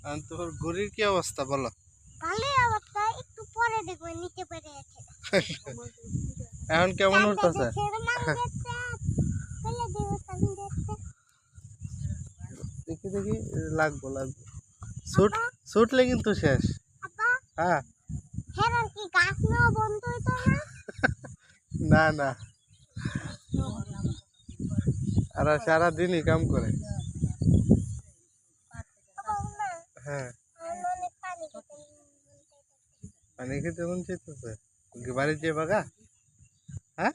আর তোর ঘুড়ির কি অবস্থা বলো? ভালোই অবস্থা, একটু পরে দেখবো নিচে পড়ে আছে। এখন কেমন উঠতেছে? দেখি দেখি, লাগবো লাগবো। ছুটলে কিন্তু শেষ। হ্যাঁ হ্যাঁ, কি গাছ নেওয়া বন্ধ হইতো না? না না, আর সারাদিনই কাম করে। হ্যাঁ, পানি খেতে মন চাইতেছে। বাড়ি যে বাগা। হ্যাঁ,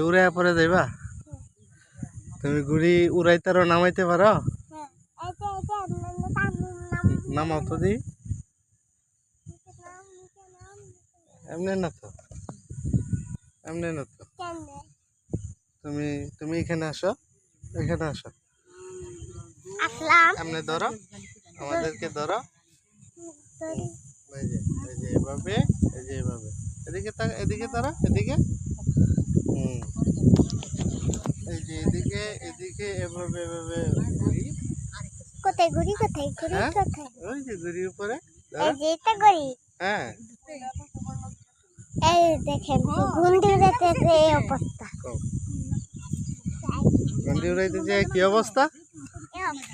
উড়ে পরে যাইবা। তুমি গুড়ি উড়াইতে নামাইতে পারো? নামাও তো দি। এমনি না তো, এমনি না তো। তুমি তুমি এখানে আসো, এখানে আসো। এমনি ধরো, আমাদেরকে ধরো। এই যে এভাবে, এই যে এভাবে। এদিকে এদিকে ধরো, এদিকে। এই যে এদিকে এদিকে, এভাবে এভাবে ঘুরি। কোথায় ঘুরি, কোথায় ঘুরি, হ্যাঁ, কোথায়? ওই যে ঘুরির উপরে। এই যে এটা ঘুরি। হ্যাঁ, এই দেখেন ঘুন্ডি উড়াতে এই অবস্থা। গন্ডি উড়াইতে যে কি অবস্থা? এই অবস্থা।